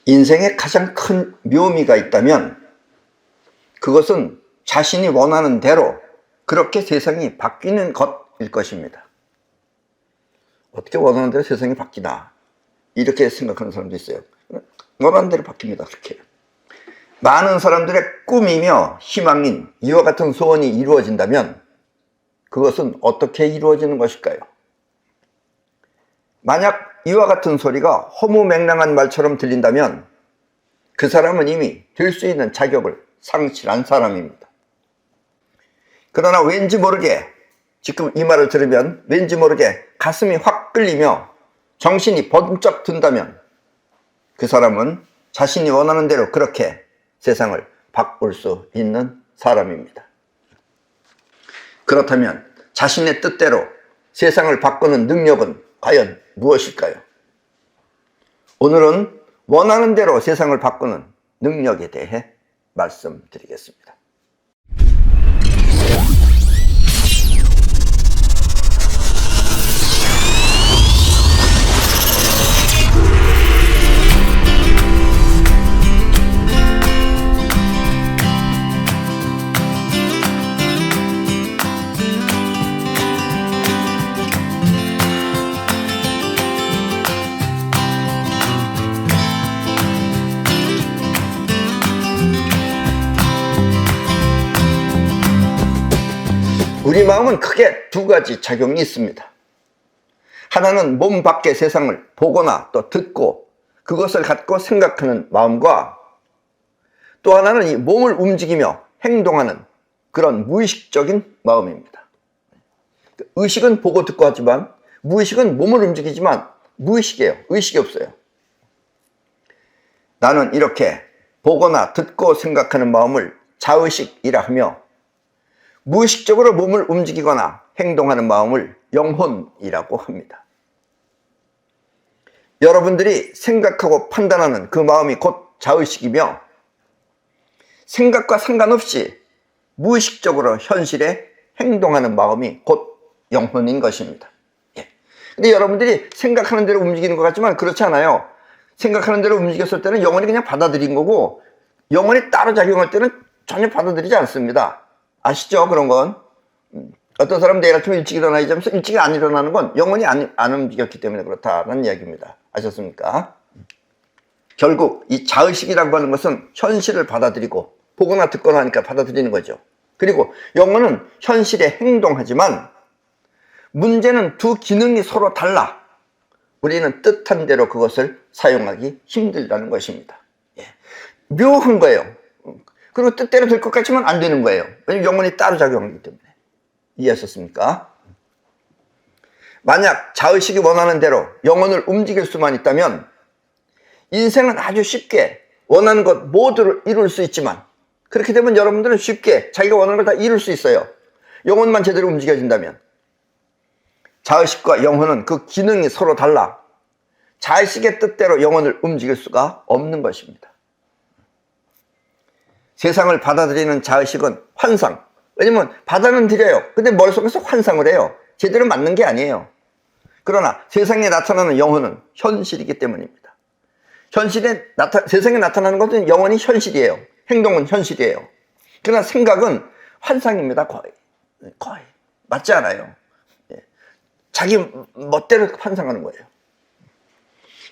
인생에 가장 큰 묘미가 있다면 그것은 자신이 원하는 대로 그렇게 세상이 바뀌는 것일 것입니다. 어떻게 원하는 대로 세상이 바뀌나, 이렇게 생각하는 사람도 있어요. 원하는 대로 바뀝니다. 그렇게 많은 사람들의 꿈이며 희망인 이와 같은 소원이 이루어진다면 그것은 어떻게 이루어지는 것일까요? 만약 이와 같은 소리가 허무맹랑한 말처럼 들린다면 그 사람은 이미 될 수 있는 자격을 상실한 사람입니다. 그러나 왠지 모르게, 지금 이 말을 들으면 왠지 모르게 가슴이 확 끌리며 정신이 번쩍 든다면 그 사람은 자신이 원하는 대로 그렇게 세상을 바꿀 수 있는 사람입니다. 그렇다면 자신의 뜻대로 세상을 바꾸는 능력은 과연 무엇일까요? 오늘은 원하는 대로 세상을 바꾸는 능력에 대해 말씀드리겠습니다. 우리 마음은 크게 두 가지 작용이 있습니다. 하나는 몸 밖의 세상을 보거나 또 듣고 그것을 갖고 생각하는 마음과, 또 하나는 이 몸을 움직이며 행동하는 그런 무의식적인 마음입니다. 의식은 보고 듣고 하지만 무의식은 몸을 움직이지만 무의식이에요. 의식이 없어요. 나는 이렇게 보거나 듣고 생각하는 마음을 자의식이라 하며, 무의식적으로 몸을 움직이거나 행동하는 마음을 영혼이라고 합니다. 여러분들이 생각하고 판단하는 그 마음이 곧 자의식이며, 생각과 상관없이 무의식적으로 현실에 행동하는 마음이 곧 영혼인 것입니다. 근데 여러분들이 생각하는 대로 움직이는 것 같지만 그렇지 않아요. 생각하는 대로 움직였을 때는 영혼이 그냥 받아들인 거고, 영혼이 따로 작용할 때는 전혀 받아들이지 않습니다. 아시죠? 그런 건. 어떤 사람은 내일 아침에 일찍 일어나야지 하면서 일찍 안 일어나는 건 영혼이 안 움직였기 때문에 그렇다는 이야기입니다. 아셨습니까? 결국 이 자의식이라고 하는 것은 현실을 받아들이고 보거나 듣거나 하니까 받아들이는 거죠. 그리고 영혼은 현실에 행동하지만 문제는 두 기능이 서로 달라. 우리는 뜻한 대로 그것을 사용하기 힘들다는 것입니다. 묘한 거예요. 그리고 뜻대로 될 것 같지만 안 되는 거예요. 왜냐하면 영혼이 따로 작용하기 때문에. 이해하셨습니까? 만약 자의식이 원하는 대로 영혼을 움직일 수만 있다면 인생은 아주 쉽게 원하는 것 모두를 이룰 수 있지만, 그렇게 되면 여러분들은 쉽게 자기가 원하는 걸 다 이룰 수 있어요. 영혼만 제대로 움직여진다면. 자의식과 영혼은 그 기능이 서로 달라 자의식의 뜻대로 영혼을 움직일 수가 없는 것입니다. 세상을 받아들이는 자의식은 환상. 왜냐면 받아는 들여요. 근데 머릿속에서 환상을 해요. 제대로 맞는 게 아니에요. 그러나 세상에 나타나는 영혼은 현실이기 때문입니다. 세상에 나타나는 것은 영혼이 현실이에요. 행동은 현실이에요. 그러나 생각은 환상입니다. 거의. 맞지 않아요. 자기 멋대로 환상하는 거예요.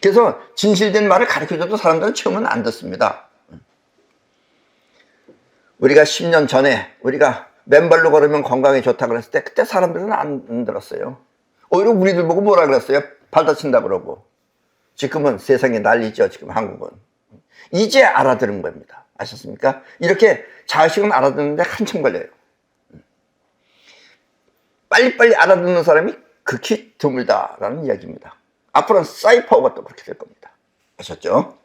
그래서 진실된 말을 가르쳐줘도 사람들은 처음은 안 듣습니다. 우리가 10년 전에 우리가 맨발로 걸으면 건강에 좋다고 그랬을 때 그때 사람들은 안 들었어요. 오히려 우리들 보고 뭐라 그랬어요? 발 다친다 그러고. 지금은 세상에 난리죠. 지금 한국은. 이제 알아들은 겁니다. 아셨습니까? 이렇게 자의식은 알아듣는데 한참 걸려요. 빨리빨리 알아듣는 사람이 극히 드물다라는 이야기입니다. 앞으로는 사이퍼가 또 그렇게 될 겁니다. 아셨죠?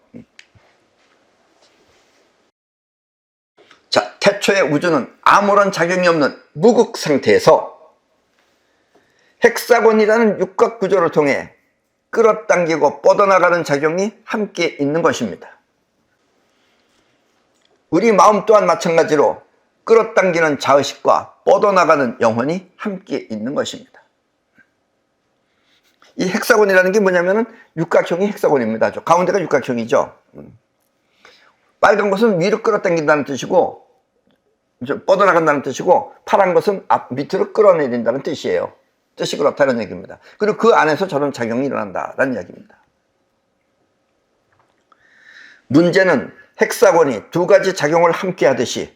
자, 태초의 우주는 아무런 작용이 없는 무극 상태에서 헥사곤이라는 육각 구조를 통해 끌어당기고 뻗어나가는 작용이 함께 있는 것입니다. 우리 마음 또한 마찬가지로 끌어당기는 자의식과 뻗어나가는 영혼이 함께 있는 것입니다. 이 헥사곤이라는 게 뭐냐면은 육각형이 헥사곤입니다. 가운데가 육각형이죠. 빨간 것은 위로 끌어당긴다는 뜻이고, 뻗어나간다는 뜻이고, 파란 것은 밑으로 끌어내린다는 뜻이에요. 뜻이 그렇다는 얘기입니다. 그리고 그 안에서 저런 작용이 일어난다라는 이야기입니다. 문제는 헥사곤이 두 가지 작용을 함께 하듯이,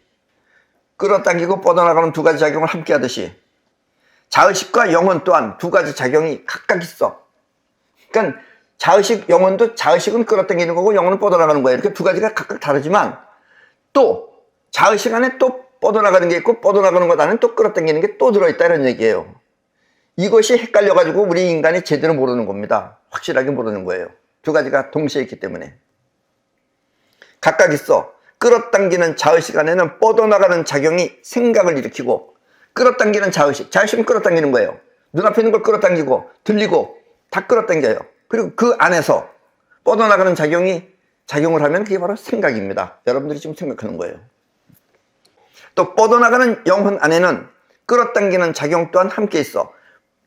끌어당기고 뻗어나가는 두 가지 작용을 함께 하듯이 자의식과 영혼 또한 두 가지 작용이 각각 있어. 그러니까 자의식, 영혼도 자의식은 끌어당기는 거고 영혼은 뻗어나가는 거예요. 이렇게 두 가지가 각각 다르지만 또 자의식 안에 또 뻗어나가는 게 있고 뻗어나가는 것 안에 또 끌어당기는 게 또 들어있다는 얘기예요. 이것이 헷갈려가지고 우리 인간이 제대로 모르는 겁니다. 확실하게 모르는 거예요. 두 가지가 동시에 있기 때문에. 각각 있어. 끌어당기는 자의식 안에는 뻗어나가는 작용이 생각을 일으키고, 끌어당기는 자의식은 끌어당기는 거예요. 눈앞에 있는 걸 끌어당기고 들리고 다 끌어당겨요. 그리고 그 안에서 뻗어나가는 작용을 하면 그게 바로 생각입니다. 여러분들이 지금 생각하는 거예요. 또 뻗어나가는 영혼 안에는 끌어당기는 작용 또한 함께 있어.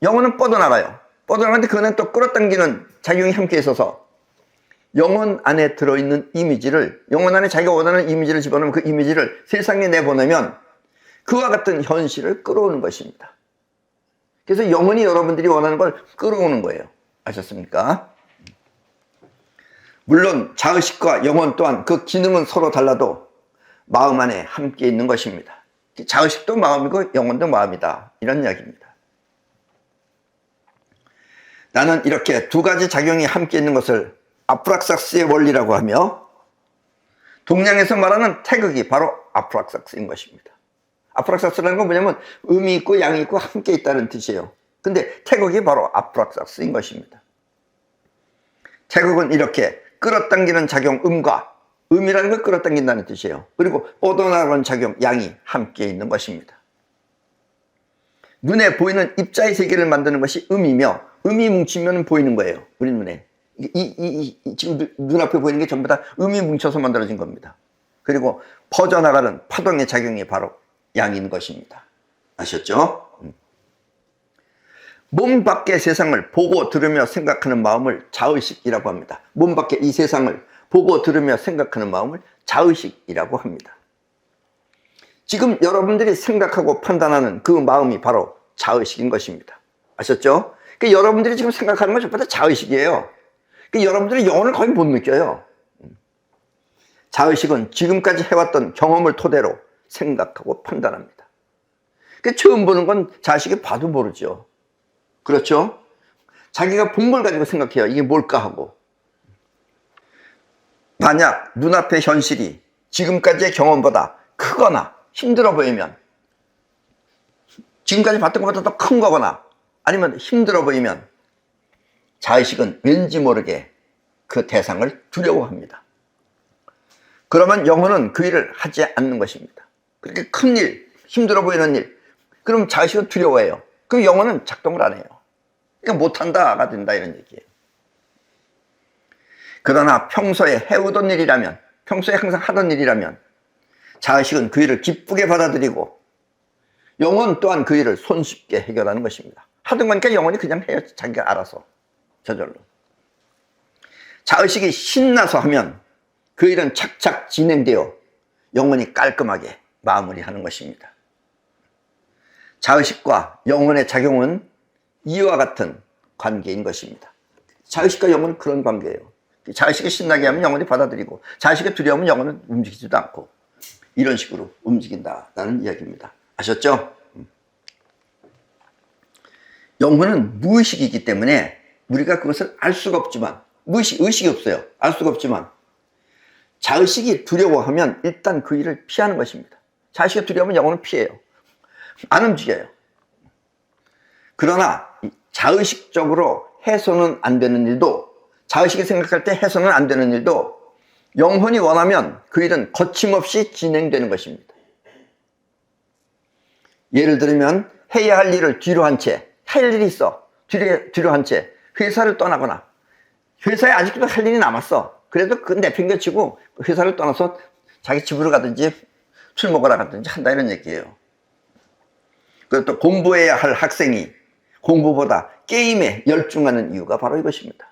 영혼은 뻗어나가요. 뻗어나가는데 그 안에 또 끌어당기는 작용이 함께 있어서 영혼 안에 들어있는 이미지를, 영혼 안에 자기가 원하는 이미지를 집어넣으면 그 이미지를 세상에 내보내면 그와 같은 현실을 끌어오는 것입니다. 그래서 영혼이 여러분들이 원하는 걸 끌어오는 거예요. 아셨습니까? 물론 자의식과 영혼 또한 그 기능은 서로 달라도 마음 안에 함께 있는 것입니다. 자의식도 마음이고 영혼도 마음이다. 이런 이야기입니다. 나는 이렇게 두 가지 작용이 함께 있는 것을 아프락삭스의 원리라고 하며, 동양에서 말하는 태극이 바로 아프락삭스인 것입니다. 아프락삭스라는 건 뭐냐면 음이 있고 양이 있고 함께 있다는 뜻이에요. 근데 태극이 바로 아프락삭스인 것입니다. 태극은 이렇게 끌어당기는 작용 음과, 음이라는 걸 끌어당긴다는 뜻이에요. 그리고 뻗어나가는 작용 양이 함께 있는 것입니다. 눈에 보이는 입자의 세계를 만드는 것이 음이며, 음이 뭉치면 보이는 거예요. 우리 눈에. 지금 눈앞에 보이는 게 전부 다 음이 뭉쳐서 만들어진 겁니다. 그리고 퍼져나가는 파동의 작용이 바로 양인 것입니다. 아셨죠? 몸 밖의 세상을 보고 들으며 생각하는 마음을 자의식이라고 합니다. 몸 밖의 이 세상을 보고 들으며 생각하는 마음을 자의식이라고 합니다. 지금 여러분들이 생각하고 판단하는 그 마음이 바로 자의식인 것입니다. 아셨죠? 그러니까 여러분들이 지금 생각하는 건 전부 다 자의식이에요. 그러니까 여러분들이 영혼을 거의 못 느껴요. 자의식은 지금까지 해왔던 경험을 토대로 생각하고 판단합니다. 그러니까 처음 보는 건 자의식이 봐도 모르죠. 그렇죠? 자기가 본 걸 가지고 생각해요. 이게 뭘까 하고. 만약 눈앞의 현실이 지금까지의 경험보다 크거나 힘들어 보이면, 지금까지 봤던 것보다 더 큰 거거나 아니면 힘들어 보이면 자의식은 왠지 모르게 그 대상을 두려워합니다. 그러면 영혼은 그 일을 하지 않는 것입니다. 그렇게 큰 일, 힘들어 보이는 일, 그럼 자의식은 두려워해요. 그럼 영혼은 작동을 안 해요. 그러니까 못한다가 된다 이런 얘기예요. 그러나 평소에 해오던 일이라면, 평소에 항상 하던 일이라면 자의식은 그 일을 기쁘게 받아들이고 영혼 또한 그 일을 손쉽게 해결하는 것입니다. 하던 거니까 영혼이 그냥 해요. 자기가 알아서 저절로. 자의식이 신나서 하면 그 일은 착착 진행되어 영혼이 깔끔하게 마무리하는 것입니다. 자의식과 영혼의 작용은 이와 같은 관계인 것입니다. 자의식과 영혼은 그런 관계예요. 자의식이 신나게 하면 영혼이 받아들이고, 자의식이 두려우면 영혼은 움직이지도 않고, 이런 식으로 움직인다라는 이야기입니다. 아셨죠? 영혼은 무의식이기 때문에 우리가 그것을 알 수가 없지만, 의식이 없어요. 알 수가 없지만 자의식이 두려워하면 일단 그 일을 피하는 것입니다. 자의식이 두려우면 영혼은 피해요. 안 움직여요. 그러나 자의식적으로 해서는 안 되는 일도, 자의식이 생각할 때 해서는 안 되는 일도 영혼이 원하면 그 일은 거침없이 진행되는 것입니다. 예를 들면 해야 할 일을 뒤로 한 채, 할 일이 있어. 뒤로 한 채 회사를 떠나거나, 회사에 아직도 할 일이 남았어. 그래도 그 내팽개치고 회사를 떠나서 자기 집으로 가든지 술 먹으러 가든지 한다 이런 얘기예요. 그리고 또 공부해야 할 학생이 공부보다 게임에 열중하는 이유가 바로 이것입니다.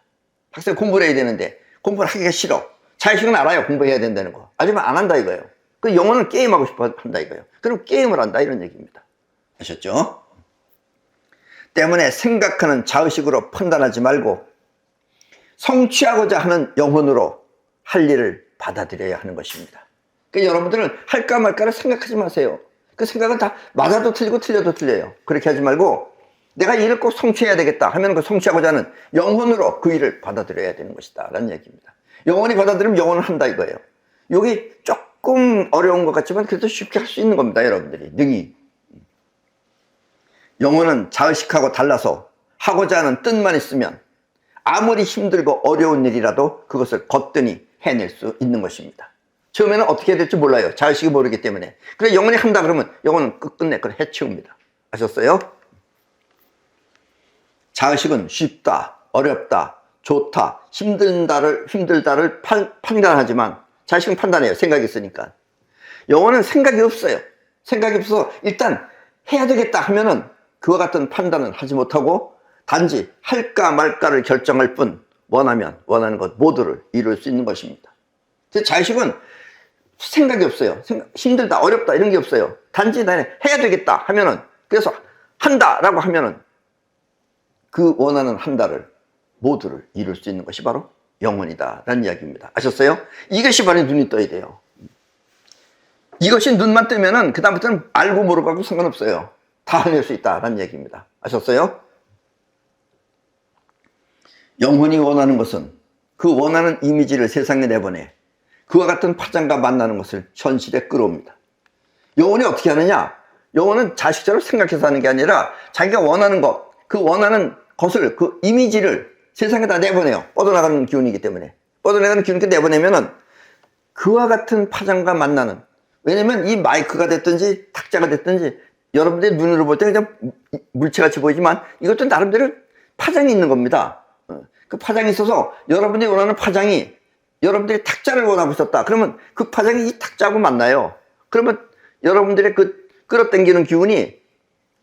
학생 공부를 해야 되는데 공부를 하기가 싫어. 자의식은 알아요. 공부해야 된다는 거. 하지만 안 한다 이거예요. 그 영어는 게임하고 싶어 한다 이거예요. 그럼 게임을 한다 이런 얘기입니다. 아셨죠? 때문에 생각하는 자의식으로 판단하지 말고 성취하고자 하는 영혼으로 할 일을 받아들여야 하는 것입니다. 그러니까 여러분들은 할까 말까를 생각하지 마세요. 그 생각은 다 맞아도 틀리고 틀려도 틀려요. 그렇게 하지 말고 내가 이 일을 꼭 성취해야 되겠다 하면 그 성취하고자 하는 영혼으로 그 일을 받아들여야 되는 것이다 라는 얘기입니다. 영혼이 받아들이면 영혼을 한다 이거예요. 여기 조금 어려운 것 같지만 그래도 쉽게 할 수 있는 겁니다. 여러분들이 능히. 영혼은 자의식하고 달라서 하고자 하는 뜻만 있으면 아무리 힘들고 어려운 일이라도 그것을 거뜬히 해낼 수 있는 것입니다. 처음에는 어떻게 해야 될지 몰라요. 자의식이 모르기 때문에. 그래 영혼이 한다 그러면 영혼은 끝끝내 그걸 해치웁니다. 아셨어요? 자의식은 쉽다, 어렵다, 좋다, 힘들다를 판단하지만 자의식은 판단해요. 생각이 있으니까. 영혼은 생각이 없어요. 생각이 없어서 일단 해야 되겠다 하면은 그와 같은 판단은 하지 못하고 단지 할까 말까를 결정할 뿐 원하면 원하는 것 모두를 이룰 수 있는 것입니다. 자의식은 생각이 없어요. 힘들다, 어렵다 이런 게 없어요. 단지 나는 해야 되겠다 하면은 그래서 한다라고 하면은 그 원하는 한다를 모두를 이룰 수 있는 것이 바로 영혼이다 라는 이야기입니다. 아셨어요? 이것이 바로 눈이 떠야 돼요. 이것이 눈만 뜨면은 그 다음부터는 알고 모르고 하고 상관없어요. 다 해낼 수 있다 라는 얘기입니다. 아셨어요? 영혼이 원하는 것은 그 원하는 이미지를 세상에 내보내 그와 같은 파장과 만나는 것을 현실에 끌어옵니다. 영혼이 어떻게 하느냐? 영혼은 자식처럼 생각해서 하는 게 아니라 자기가 원하는 것, 그 원하는 것을, 그 이미지를 세상에다 내보내요. 뻗어나가는 기운이기 때문에. 뻗어나가는 기운을 내보내면은 그와 같은 파장과 만나는, 왜냐면 이 마이크가 됐든지 탁자가 됐든지 여러분들의 눈으로 볼 때 그냥 물체같이 보이지만 이것도 나름대로 파장이 있는 겁니다. 그 파장이 있어서 여러분들이 원하는 파장이 여러분들이 탁자를 원하고 있었다. 그러면 그 파장이 이 탁자하고 만나요. 그러면 여러분들의 그 끌어당기는 기운이,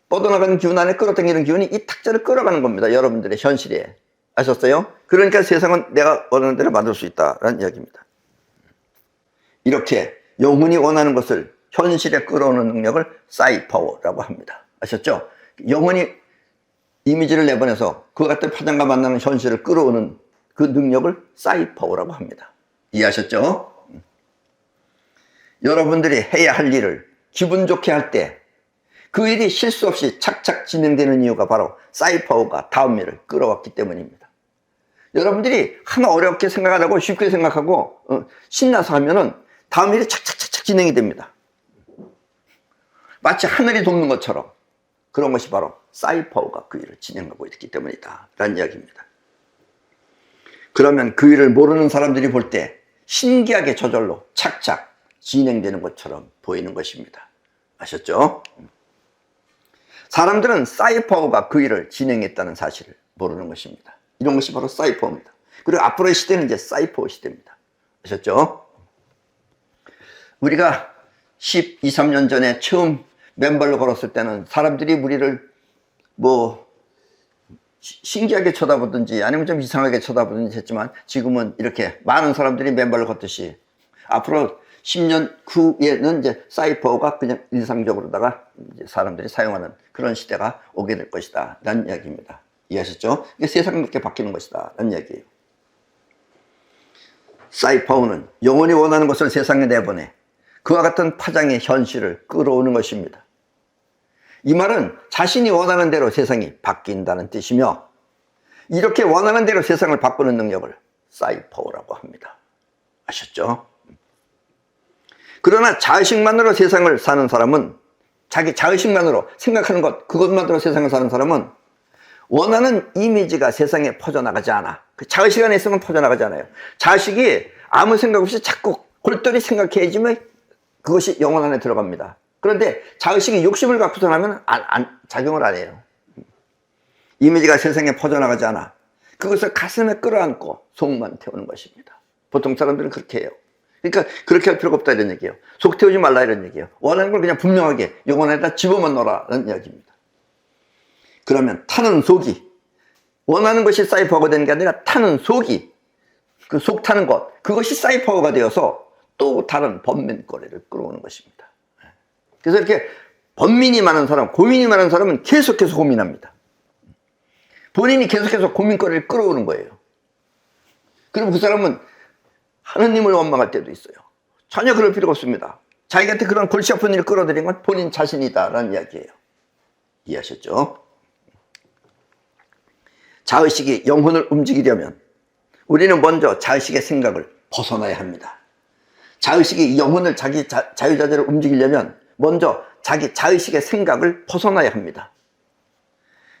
뻗어나가는 기운 안에 끌어당기는 기운이 이 탁자를 끌어가는 겁니다. 여러분들의 현실에. 아셨어요? 그러니까 세상은 내가 원하는 대로 만들 수 있다라는 이야기입니다. 이렇게 영혼이 원하는 것을 현실에 끌어오는 능력을 사이파워라고 합니다. 아셨죠? 영혼이 이미지를 내보내서 그와 같은 파장과 만나는 현실을 끌어오는 그 능력을 사이파워라고 합니다. 이해하셨죠? 여러분들이 해야 할 일을 기분 좋게 할 때 그 일이 실수 없이 착착 진행되는 이유가 바로 사이파워가 다음 일을 끌어왔기 때문입니다. 여러분들이 하나 어렵게 생각 안 하고 쉽게 생각하고 신나서 하면은 다음 일이 착착착착 진행이 됩니다. 마치 하늘이 돕는 것처럼 그런 것이 바로 사이파워가 그 일을 진행하고 있기 때문이다 라는 이야기입니다. 그러면 그 일을 모르는 사람들이 볼 때 신기하게 저절로 착착 진행되는 것처럼 보이는 것입니다. 아셨죠? 사람들은 사이파워가 그 일을 진행했다는 사실을 모르는 것입니다. 이런 것이 바로 사이파워입니다. 그리고 앞으로의 시대는 이제 사이파워 시대입니다. 아셨죠? 우리가 12, 13년 전에 처음 맨발로 걸었을 때는 사람들이 우리를 뭐 신기하게 쳐다보든지 아니면 좀 이상하게 쳐다보든지 했지만 지금은 이렇게 많은 사람들이 맨발로 걷듯이 앞으로 10년 후에는 이제 사이파워가 그냥 일상적으로다가 이제 사람들이 사용하는 그런 시대가 오게 될 것이다 라는 이야기입니다. 이해하셨죠? 이게 세상이 그렇게 바뀌는 것이다 라는 이야기예요. 사이파워는 영혼이 원하는 것을 세상에 내보내 그와 같은 파장의 현실을 끌어오는 것입니다. 이 말은 자신이 원하는 대로 세상이 바뀐다는 뜻이며 이렇게 원하는 대로 세상을 바꾸는 능력을 사이파워라고 합니다. 아셨죠? 그러나 자의식만으로 세상을 사는 사람은, 자기 자의식만으로 생각하는 것, 그것만으로 세상을 사는 사람은 원하는 이미지가 세상에 퍼져나가지 않아. 그 자의식 안에 있으면 퍼져나가지 않아요. 자의식이 아무 생각 없이 자꾸 골똘히 생각해야지만 그것이 영혼 안에 들어갑니다. 그런데 자의식이 욕심을 갖고서 나면 작용을 안 해요. 이미지가 세상에 퍼져나가지 않아. 그것을 가슴에 끌어안고 속만 태우는 것입니다. 보통 사람들은 그렇게 해요. 그러니까 그렇게 할 필요가 없다 이런 얘기예요. 속 태우지 말라 이런 얘기예요. 원하는 걸 그냥 분명하게 영혼 안에다 집어만 넣어라 라는 이야기입니다. 그러면 타는 속이, 원하는 것이 사이퍼가 되는 게 아니라 타는 속이, 그 속 타는 것, 그것이 사이퍼가 되어서 또 다른 번민거리를 끌어오는 것입니다. 그래서 이렇게 번민이 많은 사람, 고민이 많은 사람은 계속해서 고민합니다. 본인이 계속해서 고민거리를 끌어오는 거예요. 그럼 그 사람은 하느님을 원망할 때도 있어요. 전혀 그럴 필요가 없습니다. 자기한테 그런 골치 아픈 일을 끌어들인 건 본인 자신이다라는 이야기예요. 이해하셨죠? 자의식이 영혼을 움직이려면 우리는 먼저 자의식의 생각을 벗어나야 합니다. 자의식이 영혼을 자기 자유자재로 움직이려면 먼저 자기 자의식의 생각을 벗어나야 합니다.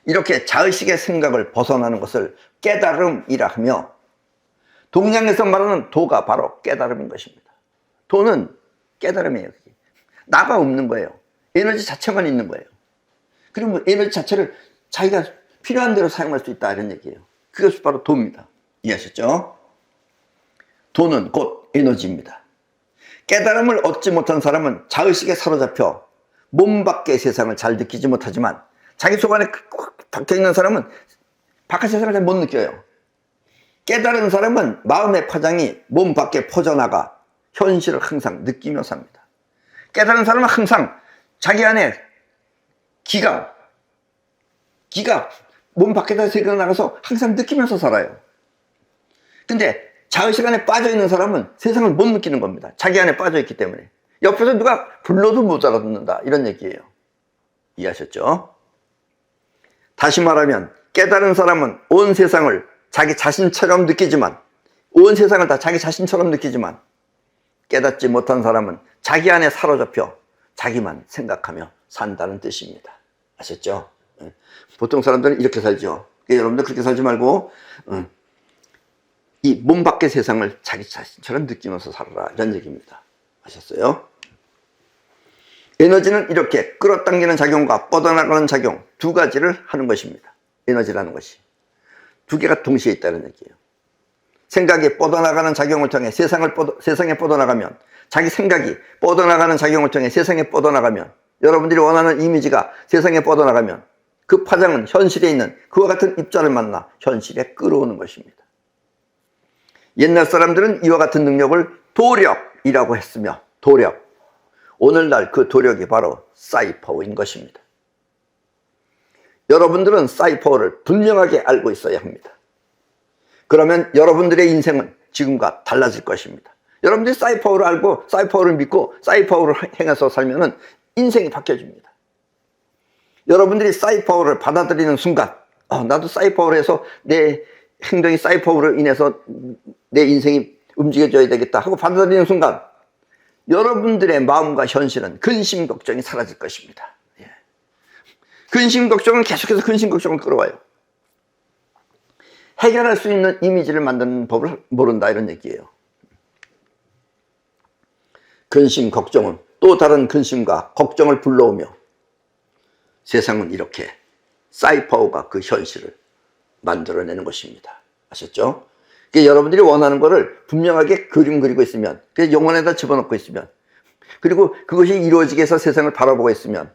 이렇게 자의식의 생각을 벗어나는 것을 깨달음이라 하며, 동양에서 말하는 도가 바로 깨달음인 것입니다. 도는 깨달음이에요. 나가 없는 거예요. 에너지 자체만 있는 거예요. 그러면 에너지 자체를 자기가 필요한 대로 사용할 수 있다, 이런 얘기예요. 그것이 바로 도입니다. 이해하셨죠? 도는 곧 에너지입니다. 깨달음을 얻지 못한 사람은 자의식에 사로잡혀 몸 밖의 세상을 잘 느끼지 못하지만, 자기 속 안에 박혀있는 사람은 바깥 세상을 잘 못 느껴요. 깨달은 사람은 마음의 파장이 몸 밖에 퍼져나가 현실을 항상 느끼며 삽니다. 깨달은 사람은 항상 자기 안에 기가 몸 밖에다 세계로 나가서 항상 느끼면서 살아요. 근데 자의식 안에 빠져있는 사람은 세상을 못 느끼는 겁니다. 자기 안에 빠져있기 때문에. 옆에서 누가 불러도 못 알아듣는다, 이런 얘기예요. 이해하셨죠? 다시 말하면 깨달은 사람은 온 세상을 자기 자신처럼 느끼지만, 온 세상을 다 자기 자신처럼 느끼지만, 깨닫지 못한 사람은 자기 안에 사로잡혀 자기만 생각하며 산다는 뜻입니다. 아셨죠? 보통 사람들은 이렇게 살죠. 여러분들 그렇게 살지 말고 이 몸 밖의 세상을 자기 자신처럼 느끼면서 살아라, 이런 얘기입니다. 아셨어요? 에너지는 이렇게 끌어당기는 작용과 뻗어나가는 작용, 두 가지를 하는 것입니다. 에너지라는 것이 두 개가 동시에 있다는 얘기예요. 생각이 뻗어나가는 작용을 통해 세상에 뻗어나가면, 자기 생각이 뻗어나가는 작용을 통해 세상에 뻗어나가면, 여러분들이 원하는 이미지가 세상에 뻗어나가면 그 파장은 현실에 있는 그와 같은 입자를 만나 현실에 끌어오는 것입니다. 옛날 사람들은 이와 같은 능력을 도력이라고 했으며, 도력, 오늘날 그 도력이 바로 사이퍼인 것입니다. 여러분들은 사이퍼를 분명하게 알고 있어야 합니다. 그러면 여러분들의 인생은 지금과 달라질 것입니다. 여러분들이 사이퍼를 알고 사이퍼를 믿고 사이퍼를 행해서 살면 인생이 바뀌어집니다. 여러분들이 사이퍼를 받아들이는 순간, 나도 사이퍼를 해서 내 행동이 사이퍼로 인해서 내 인생이 움직여져야 되겠다 하고 받아들이는 순간, 여러분들의 마음과 현실은 근심 걱정이 사라질 것입니다. 근심 걱정은 계속해서 근심 걱정을 끌어와요. 해결할 수 있는 이미지를 만드는 법을 모른다, 이런 얘기예요. 근심 걱정은 또 다른 근심과 걱정을 불러오며, 세상은 이렇게 사이퍼가 그 현실을 만들어내는 것입니다. 아셨죠? 여러분들이 원하는 거를 분명하게 그림 그리고 있으면, 영혼에다 집어넣고 있으면, 그리고 그것이 이루어지게 해서 세상을 바라보고 있으면,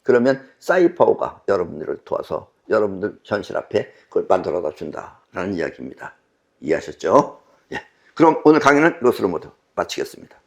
그러면 사이퍼가 여러분들을 도와서 여러분들 현실 앞에 그걸 만들어다 준다라는 이야기입니다. 이해하셨죠? 예. 그럼 오늘 강의는 이것으로 모두 마치겠습니다.